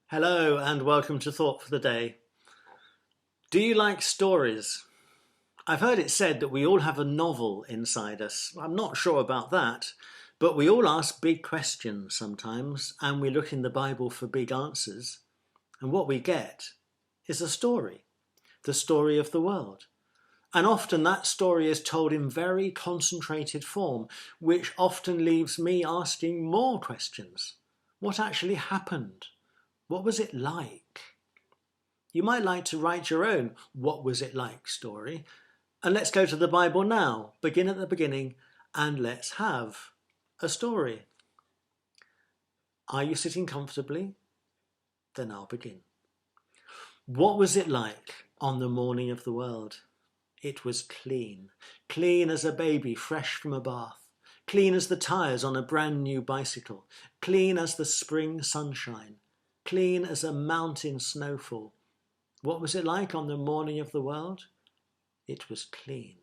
Hello and welcome to Thought for the Day. Do you like stories? I've heard it said that we all have a novel inside us. I'm not sure about that, but we all ask big questions sometimes and we look in the Bible for big answers. And what we get is a story, the story of the world. And often that story is told in very concentrated form, which often leaves me asking more questions. What actually happened? What was it like? You might like to write your own "What was it like" story. And let's go to the Bible now. Begin at the beginning and let's have a story. Are you sitting comfortably? Then I'll begin. What was it like on the morning of the world? It was clean. Clean as a baby fresh from a bath. Clean as the tyres on a brand new bicycle. Clean as the spring sunshine. Clean as a mountain snowfall. What was it like on the morning of the world? It was clean.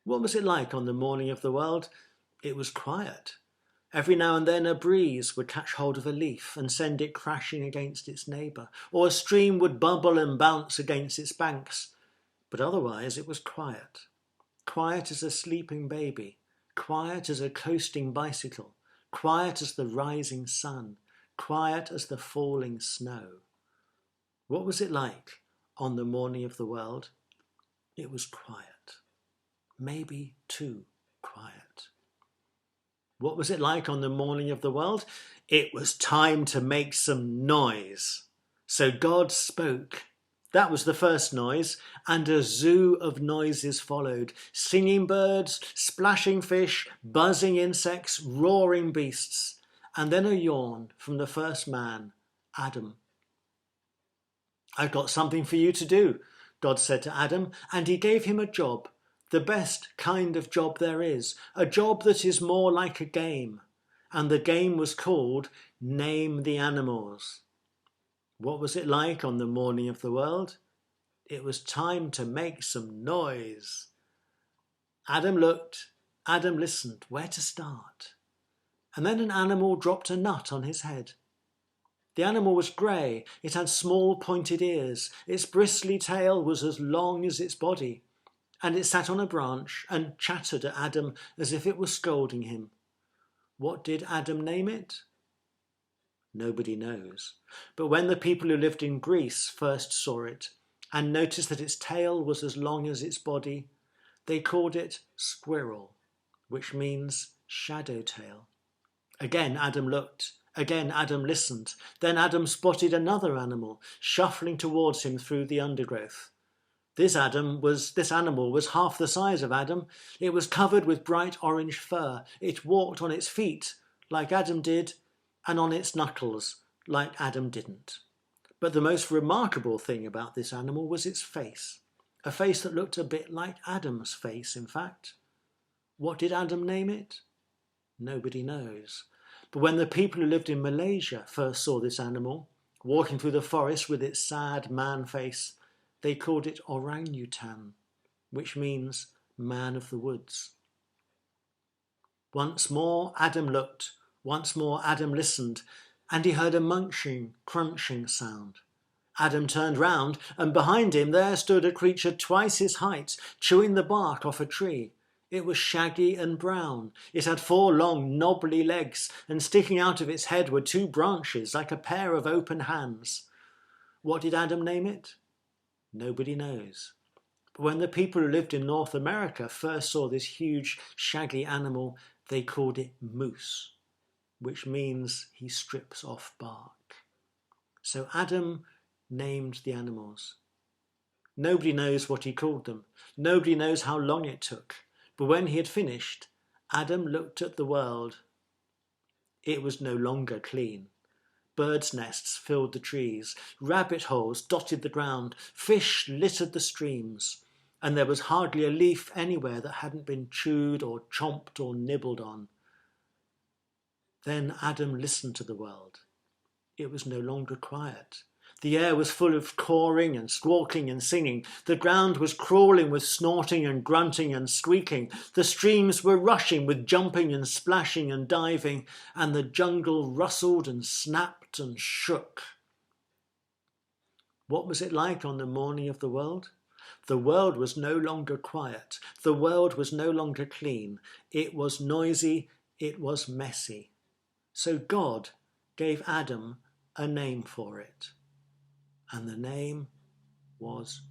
What was it like on the morning of the world? It was quiet. Every now and then a breeze would catch hold of a leaf and send it crashing against its neighbour, or a stream would bubble and bounce against its banks. But otherwise it was quiet. Quiet as a sleeping baby, quiet as a coasting bicycle, quiet as the rising sun, quiet as the falling snow. What was it like on the morning of the world? It was quiet, maybe too quiet. What was it like on the morning of the world? It was time to make some noise. So God spoke. That was the first noise, and a zoo of noises followed. Singing birds, splashing fish, buzzing insects, roaring beasts. And then a yawn from the first man, Adam. "I've got something for you to do," God said to Adam, and he gave him a job, the best kind of job there is, a job that is more like a game. And the game was called Name the Animals. What was it like on the morning of the world? It was time to make some noise. Adam looked, Adam listened, where to start? And then an animal dropped a nut on his head. The animal was grey, it had small pointed ears, its bristly tail was as long as its body, and it sat on a branch and chattered at Adam as if it were scolding him. What did Adam name it? Nobody knows. But when the people who lived in Greece first saw it and noticed that its tail was as long as its body, they called it squirrel, which means shadow tail. Again Adam looked. Again Adam listened. Then Adam spotted another animal shuffling towards him through the undergrowth. This animal was half the size of Adam. It was covered with bright orange fur. It walked on its feet like Adam did, and on its knuckles like Adam didn't. But the most remarkable thing about this animal was its face. A face that looked a bit like Adam's face, in fact. What did Adam name it? Nobody knows. But when the people who lived in Malaysia first saw this animal, walking through the forest with its sad man face, they called it orangutan, which means man of the woods. Once more Adam looked, once more Adam listened, and he heard a munching, crunching sound. Adam turned round, and behind him there stood a creature twice his height, chewing the bark off a tree. It was shaggy and brown. It had 4 long, knobbly legs, and sticking out of its head were 2 branches, like a pair of open hands. What did Adam name it? Nobody knows. But when the people who lived in North America first saw this huge, shaggy animal, they called it moose, which means he strips off bark. So Adam named the animals. Nobody knows what he called them. Nobody knows how long it took. But when he had finished, Adam looked at the world. It was no longer clean. Birds' nests filled the trees, rabbit holes dotted the ground, fish littered the streams, and there was hardly a leaf anywhere that hadn't been chewed or chomped or nibbled on. Then Adam listened to the world. It was no longer quiet. The air was full of cawing and squawking and singing. The ground was crawling with snorting and grunting and squeaking. The streams were rushing with jumping and splashing and diving, and the jungle rustled and snapped and shook. What was it like on the morning of the world? The world was no longer quiet. The world was no longer clean. It was noisy. It was messy. So God gave Adam a name for it. And the name was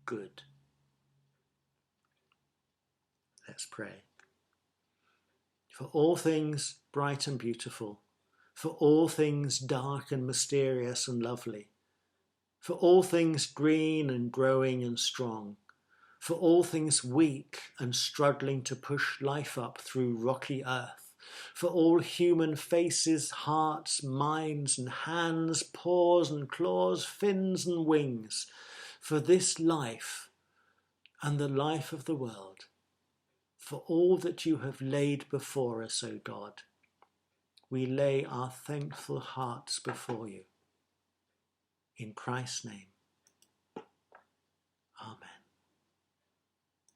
Good. Let's pray. For all things bright and beautiful, for all things dark and mysterious and lovely, for all things green and growing and strong, for all things weak and struggling to push life up through rocky earth, for all human faces, hearts, minds and hands, paws and claws, fins and wings, for this life and the life of the world, for all that you have laid before us, O God, we lay our thankful hearts before you. In Christ's name.